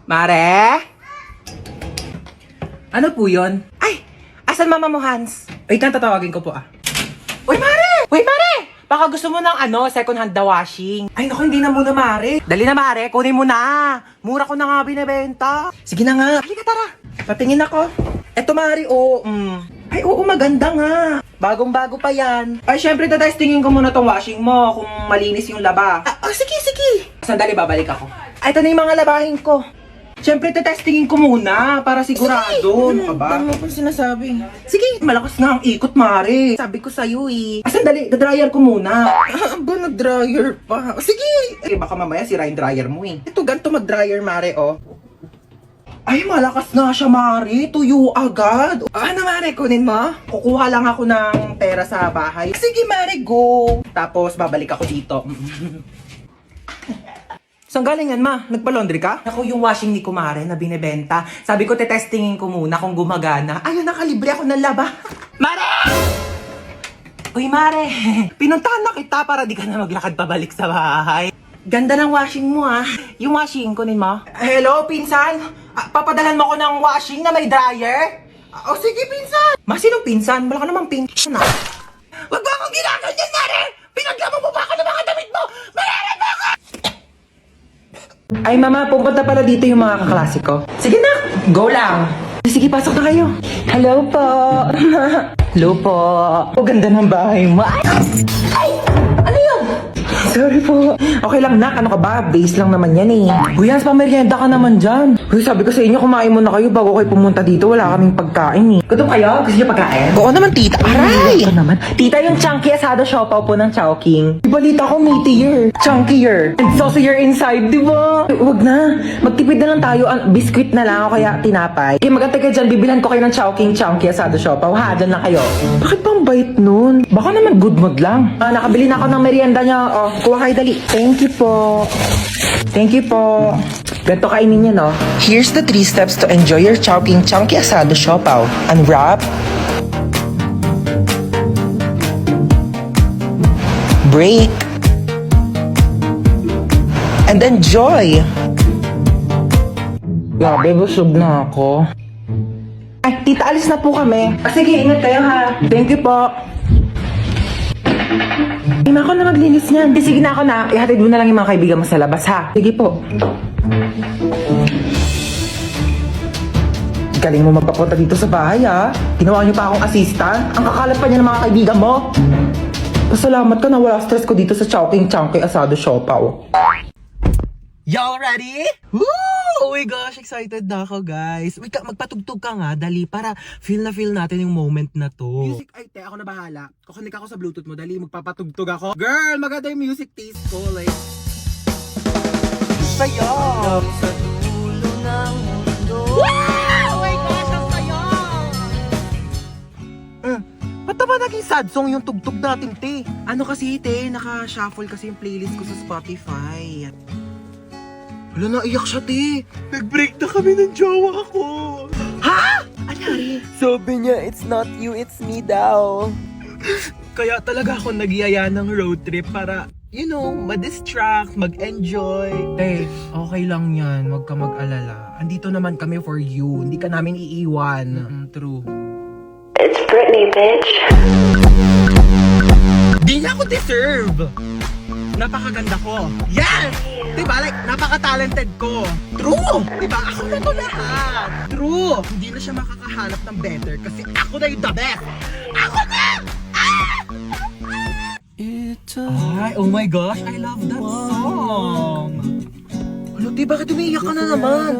Mare? Ano po yun? Ay! Asan mama mo, Hans? Wait lang, tatawagin ko po Uy, Mare! Uy, Mare! Baka gusto mo ng second hand na washing. Ay, naku, hindi na muna, Mare. Dali na, Mare. Kunin mo na. Mura ko na nga binibenta. Sige na nga. Halika, tara. Patingin ako. Eto, Mare, Ay, oo, maganda nga. Bagong-bago pa yan. Ay, syempre, tatestingin ko muna tong washing mo kung malinis yung laba. Sige, sige. Sandali, babalik ako. Ay, ito na yung mga labahin ko. Syempre, tetestingin ko muna para sigurado. Ano ka ba? Tama ko sinasabi. Sige, malakas nga ang ikot, Mare. Sabi ko sa'yo sandali, dryer ko muna. Ba, nag-dryer pa? Sige! Baka mamaya sira yung dryer mo Ito, ganito mag-dryer, Mare, Ay, malakas nga siya, Mare. Tuyo agad. Ano, Mare? Kunin mo? Kukuha lang ako ng pera sa bahay. Sige, Mare, go. Tapos, babalik ako dito. Saan galing yan, ma? Nagpa-laundry ka? Ako yung washing ni Kumare na binibenta. Sabi ko, tetestingin ko muna kung gumagana. Ayun, nakalibre ako ng laba. Mare! Uy, Mare. Pinuntahan na kita para di ka na maglakad pabalik sa bahay. Ganda ng washing mo, Yung washing, kunin mo. Hello, pinsan? Papadalan mo ko ng washing na may dryer? Sige, pinsan. Ma, sinong pinsan? Wala ka namang pinsan, Wag mo akong ginaganyan, Mare! Pinaglamo mo ba ako ng mga damit mo? Mare, bakit? Ay, mama, pupunta pala dito yung mga kaklase ko. Sige na, go lang. Sige, pasok na kayo. Hello po. Hello po. Ganda ng bahay mo. Ay! Ano yun? Sorry po. Okay lang, nak. Ano ka ba? Base lang naman yan Uy, Hans, pamerienda ka naman dyan. Uy, sabi ko sa inyo, kumain muna kayo bago kayo pumunta dito. Wala kaming pagkain Gutom kayo? Gusto niyo pagkain? Oo naman, tita. Aray! Ito naman. Tita, yung chunky asado siopaw po ng Chowking. Balita ko, meatier. Chunkier. And saucier inside, di ba? Wag na. Magtipid na lang tayo. Biscuit na lang o kaya tinapay. Magantay ka dyan. Bibilhan ko kayo ng Chowking chunky asado siopaw. Dyan lang kayo. Bakit bang bait nun? Baka naman good mood lang. Nakabili na ako ng merienda niya. Kuha kayo dali. Thank you po. Thank you po. Ganito kainin niya, Here's the 3 steps to enjoy your Chowking chunky asado siopaw. Unwrap. Break. And enjoy! Grabe, busog na ako. Ay, tita, alis na po kami. Sige, ingat kayo Thank you po. Ay, ako na maglinis niyan. Sige na ako na. Ihatid mo na lang yung mga kaibigan mo sa labas, Sige po. Galing mo magpapunta dito sa bahay, Ginawa niyo pa akong assistant. Ang kakalat pa niya ng mga kaibigan mo. Pasalamat ka na wala stress ko dito sa Chowking chunky asado siopaw. Y'all ready? Woo! Oh my gosh, excited na ako, guys. Wait, magpatugtog ka nga, dali, para feel natin yung moment na to. Music, ay, ako na bahala. Kukunik ako sa Bluetooth mo, dali, magpapatugtog ako. Girl, maganda yung music taste ko, like... Sayo! Sa dulo ng mundo. Wow! Oh my gosh, ang sayo! Ba't naman naging sad song yung tugtog natin, te? Ano kasi, te, naka-shuffle kasi yung playlist ko sa Spotify. Wala, naiyak siya, te. Nag-break na kami ng jowa ko. Ha? Anyari? Sabi niya, it's not you, it's me daw. Kaya talaga ako nagyaya ng road trip para, ma-distract, mag-enjoy. Eh, okay lang yan. Huwag ka mag-alala. Andito naman kami for you. Hindi ka namin iiwan. True. It's Britney, bitch. Di niya ako deserve. Napakaganda ko. Yes! Diba? Like, napaka-talented ko. True! Diba? Ako na to lahat. True! Hindi na siya makakahanap ng better kasi ako na yung the best. Ako na! Ay, oh my gosh, I love that song. Ano, di, bakit umiiyak ka na naman?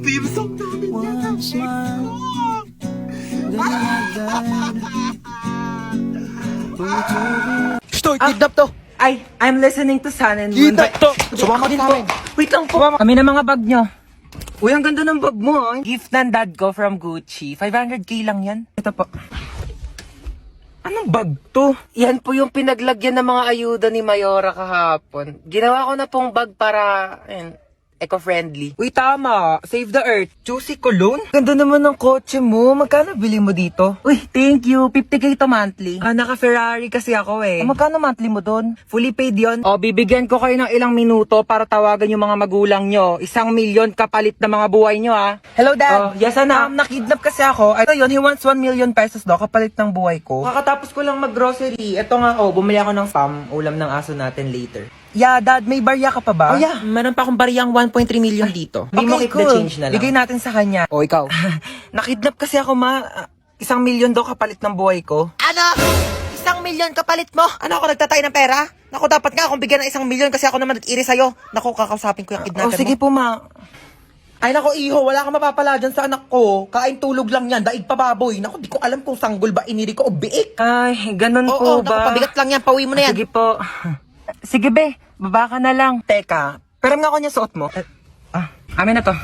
Theme song namin yan ang ex ko. Stoy, kidnap to! Ay, I'm listening to Sun and Moon. Kidnap to! Sumama din po. Wait lang po. Kami na mga bag nyo. Uy, ang ganda ng bag mo, Gift ng dad ko from Gucci. 500k lang yan. Ito po. Anong bag to? Yan po yung pinaglagyan ng mga ayuda ni Mayora kahapon. Ginawa ko na pong bag para Eco-friendly. Uy, tama. Save the earth. Juicy Cologne? Ganda naman ng kotse mo. Magkano bili mo dito? Uy, thank you. 50k to monthly. Naka-Ferrari kasi ako eh. Magkano monthly mo doon? Fully paid yon. Bibigyan ko kayo ng ilang minuto para tawagan yung mga magulang nyo. 1 million kapalit na mga buhay nyo ah. Hello, Dad. Yes, anak. Nakidnap kasi ako. Ito yun, he wants 1 million pesos daw kapalit ng buhay ko. Kakatapos ko lang mag-grocery. Ito nga, bumili ako ng spam. Ulam ng aso natin later. Yeah, Dad, may barya ka pa ba? Oh, yeah. Meron pa akong baryang 1.3 million dito. Hindi mo keep the change na lang. Bigay natin sa kanya. Ikaw. Nakidnap kasi ako, ma. 1 million daw kapalit ng buhay ko. Ano? 1 million kapalit mo? Ano ako, nagtatay ng pera? Naku, dapat nga akong bigyan ng 1 million kasi ako naman nag-iri sa'yo. Naku, kakausapin ko yung kidnapper mo. Sige po, ma. Ay, naku, iho, wala kang mapapala dyan sa anak ko. Kain tulog lang yan, daig pa baboy. Naku, di ko alam kung sanggol ba iniri ko o biik. Ay, ganun po ba? Oo, pabigat lang yan, pauwi mo na yan. Sige po. Sige, be. Baba ka na lang. Teka, pero nga ako niya suot mo. Amin na to.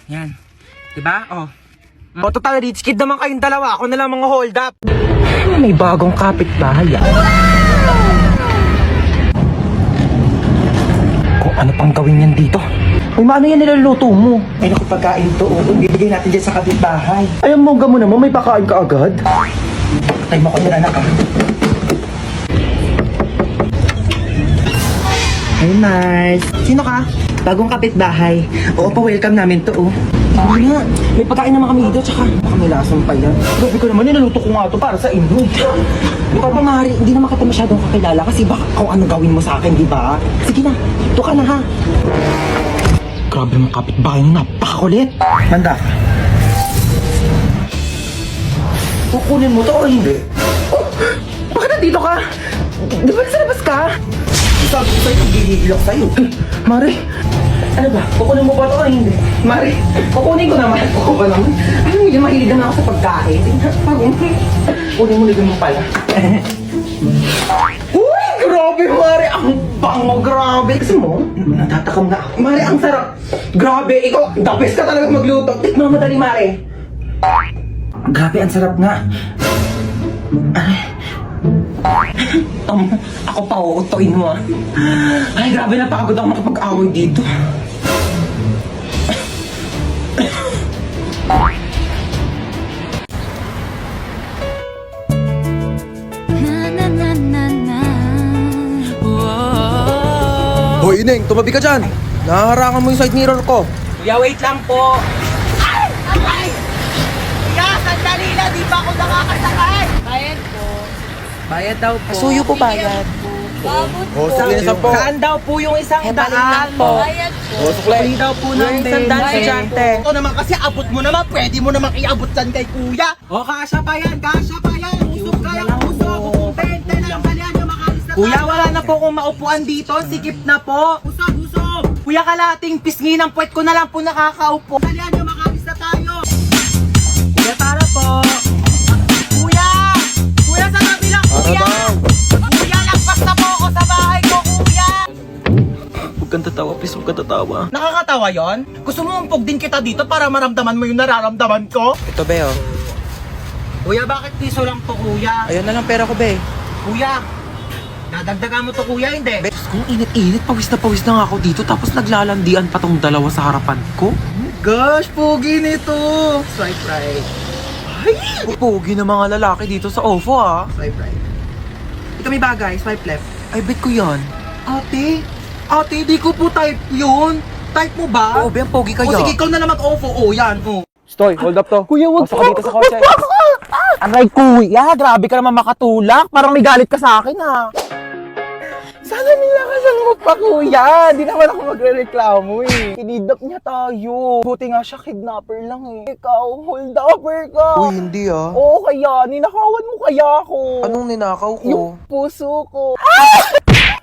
Yan. Diba? Total rich kid naman kayong dalawa. Ako na lang mga hold up. May bagong kapitbahay. Kung ano pang gawin yan dito. Uy, maano yan niluluto mo? Ay, naku, pagkain to. Bibigay natin dyan sa kapitbahay. Ay, ang mongga mo naman. May pakain ka agad. Patay mo ko din, anak. Hey, Mars. Sino ka? Bagong kapitbahay. Oo, pa-welcome namin to, Hindi nga. May pagkain naman kami dito, tsaka baka may lasang pa yan. Grabe ko naman, nilaluto ko nga to para sa inyo. Di ba, Mari, hindi naman kita masyadong kakilala kasi baka kung ano gawin mo sa akin, di ba? Sige na, ito ka na, ha? Grabe mong kapitbahay mo, napakakulit. Manda. Kukunin mo to o hindi? Bakit nandito ka? Di ba nasa labas ka? Sabi ko sa'yo, gigigil ako sa'yo. Mari, ano ba? Kukunin mo ba ito o hindi? Mari, kukunin ko naman. Kukunin ko naman. Alam mo yun, mahilig naman ako sa pagkain. Kunin mo mo pala. Uy, grabe, Mari. Ang bango, grabe. Kasi mo, natatakam na ako. Mari, ang sarap. Grabe, ikaw, the best ka talaga magluto. Tikman mo madali, Mari. Grabe, ang sarap nga. Ako pa, uutoin mo Ay, grabe, napagod ako makapag-away dito. Hoy, Ineng, tumabi ka dyan. Nahaharangan mo yung side mirror ko. Kuya, wait lang po. Kuya, sandali na, di ba ako nakakasakay? Bayad po. Bayad daw po. Suyo po bayad. Babot po. Sige na po. Saan daw po yung 100 lang po. Bayad po. Suklay daw po ng 100 estudyante. Ito naman kasi abot mo naman, pwede mo naman iabot dyan kay kuya. Kasya pa yan, kasya pa yan. Usok kaya usok. Kung 20 lang, dalihan nyo makalis na Kuya, wala na po kung maupuan dito. Sikip na po. Usok, usok. Kuya, kalating pisngi ng puwet ko na lang po nakakaupo. Dalihan nyo makalis na tayo. Kuya, tara po. Kuya! Kuya, sa tabi lang, kuya! Kuya, lagpas na po ako sa bahay ko, kuya! Huwag kang tatawa, please. Huwag kang tatawa. Nakakatawa yon? Gusto mo umpog din kita dito para maramdaman mo yung nararamdaman ko? Ito, be, Kuya, bakit piso lang to, kuya? Ayun na lang pera ko, be. Kuya, dadagdagan mo to, kuya, hindi? Kung init-init, pawis na nga ako dito. Tapos naglalandian pa tong dalawa sa harapan ko. Gosh, pogi nito. Swipe right. Pugi ng mga lalaki dito sa OFO, Swipe right. Ito may bagay, swipe left. Ay, bet ko yan. Ate, di ko po type yun. Type mo ba? Oo, ang pogi O kaya. sige, ikaw na naman OFO. O, yan. O. Stoy, hold up to. Kuya, wag Pasok ka dito sa kotse. Aray, kuya, grabe ka naman makatulak. Parang may galit ka sa akin, Sana nilakasan mo pa, kuya. Di naman ako magre-reklamo Kinidnap niya tayo. Buti nga siya, kidnapper lang Ikaw, hold upper ka. Uy, hindi Oo, kaya. Ninakawan mo kaya ako. Anong ninakaw ko? Yung puso ko.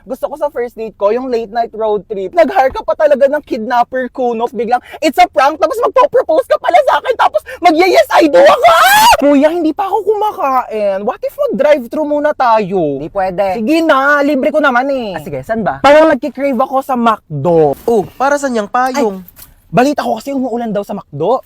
Gusto ko sa first date ko, yung late night road trip. Nag-hire ka pa talaga ng kidnapper kuno. Biglang, it's a prank. Tapos magpo-propose ka pala sa akin. Tapos mag-yes, I do ako. Kuya, hindi pa ako kumakain. What if mag-drive-thru muna tayo? Hindi pwede. Sige na, libre ko naman sige, saan ba? Parang nagkikrave ako sa McDo. Oh, para sa niyang payong? Balita ko kasi umuulan daw sa McDo.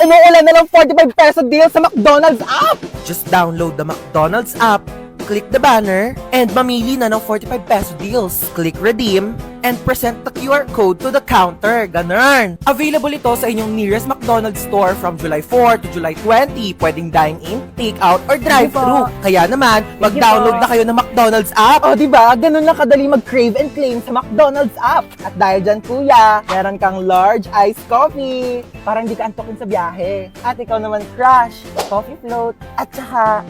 Umuulan na lang 45 peso deal sa McDonald's app. Just download the McDonald's app, click the banner, and mamili na ng 45 peso deals. Click redeem, and present the QR code to the counter. Ganun. Available ito sa inyong nearest McDonald's store from July 4 to July 20. Pwedeng dine-in, take-out, or drive-thru. Kaya naman, mag-download na kayo ng McDonald's app. O, diba? Ganun lang kadali mag-crave and claim sa McDonald's app. At dahil dyan, kuya, meron kang large iced coffee. Parang di ka antokin sa biyahe. At ikaw naman, crush, coffee float, at saka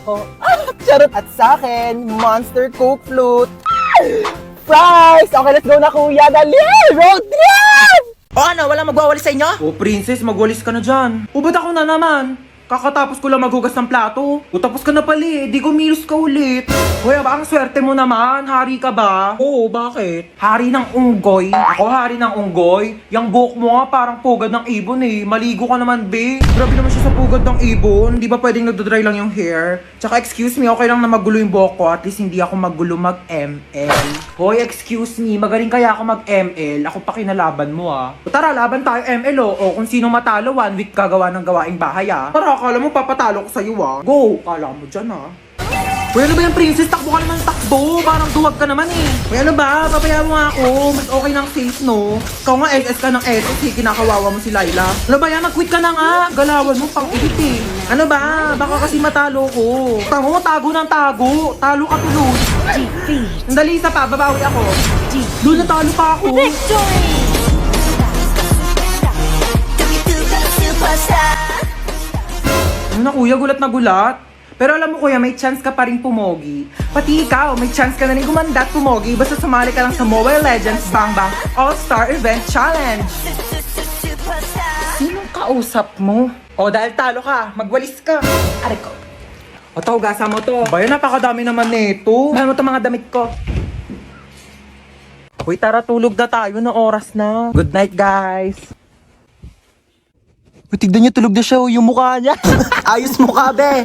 ako, charot. At sa akin, Monster Coke Float. Fries! Okay, let's go na kuya. Dali! Road trip! O ano, wala magwawalis sa inyo? O princess, magwalis ka na dyan. O ba't ako na naman? Kakatapos ko lang maghugas ng plato. O tapos ka na pala di kumilos ka ulit. Kuya ba, ang swerte mo naman, hari ka ba? Oo, bakit? Hari ng unggoy. Ako hari ng unggoy? Yang buhok mo nga parang pugad ng ibon Maligo ka naman, be. Grabe naman siya sa pugad ng ibon. Di ba pwedeng nagdodry lang yung hair? Tsaka excuse me, okay lang na magulo yung buhok ko. At least hindi ako magulo mag-ML. Hoy, excuse me, magaling kaya ako mag-ML. Ako pa kinalaban mo O tara, laban tayo ML o kung sino matalo, 1 week gagawa ng gawaing bahay Tara, akala mo papatalo ko sa'yo Go! Kala mo dyan Uy, ano ba yung princess? Takbo ka naman takbo. Parang duwag ka naman Uy, ano ba? Papayaan mo nga ako. Mas okay ng safe, no? Ikaw nga SS ka ng SS kinakawawa mo si Laila. Ano ba yan? Mag-quit ka na nga. Galawan mo pang edit Ano ba? Baka kasi matalo ko. Tango, tago ng tago. Talo ka tuloy. Sandali, isa pa. Babawi ako. Doon natalo pa ako. Ano na kuya? Gulat na gulat. Pero alam mo kuya, may chance ka pa rin pumogi. Pati ikaw, may chance ka na rin gumanda at pumogi basta sumali ka lang sa Mobile Legends Bang Bang All-Star Event Challenge. Sinong kausap mo? O dahil talo ka, magwalis ka. Aray ko. O tawagasan mo to. Bayan, napakadami naman nito. Bayan mo to mga damit ko. Uy, tara tulog na tayo na oras na. Good night guys. Uy, tignan niyo, tulog na siya yung mukha niya. Ayos mukha, be.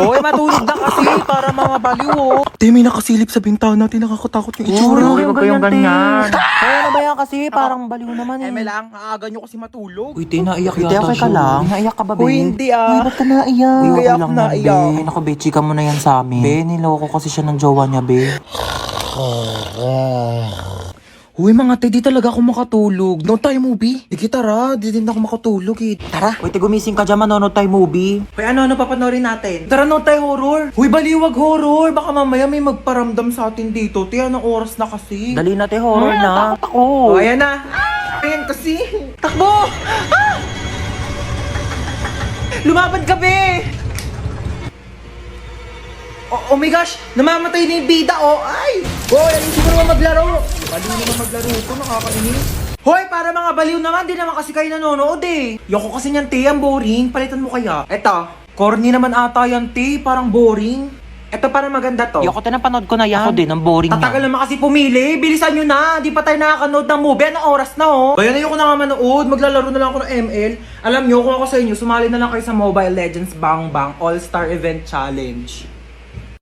Hoy, matulog na kasi para mga baliw Te, may nakasilip sa bintana natin. Nakakatakot yung itsura. Huwag kayong ganyan. Ay, ano ba yan kasi? Parang baliw naman Eme lang, aaga nyo kasi matulog. Uy, te, naiyak Uy, te, yata okay ka siya. lang? Naiyak ka ba, be? Uy, hindi Uy, ba't ka naiyak? Uy, okay kaya lang ako yan, naiyak. be. Ay, naku, be, chika mo na yan sa amin. Be, niloko kasi siya ng jowa niya, be. Uy, mga te, di talaga ako makatulog. No tayo movie. Sige, tara. Di din ako makatulog Tara. Uy, te, gumising ka dyan, manonood tayo movie. Uy, ano papanorin natin? Tara, no tayo horror. Uy, baliwag horror. Baka mamaya may magparamdam sa atin dito. Te, anong oras na kasi? Dali na, te, horror na. Takot ako. O, ayan na. Ayan kasi. Takbo! Ah! Lumapad ka, be! Oh my gosh! Namamatay na yung bida, Ay! Hoy, ayusin mo naman maglaro! Baliw naman maglaro ito, nakakainis. Hoy, para mga baliw naman, di naman kasi kayo nanonood Yoko kasi niyan, te, ang boring. Palitan mo kaya. Eto, corny naman ata yan, te. Parang boring. Eto, parang maganda to. Yoko, te, napanood ko na yan. Ako din, ang boring Tatagal niya. naman kasi pumili. Bilisan nyo na. Di pa tayo nakakanood ng movie. Anong oras na, Bayan, ayoko na nga manood. Maglalaro na lang ako ng ML. Alam nyo, kung ako sa inyo, sumali na lang kayo sa Mobile Legends Bang Bang All-Star Event Challenge.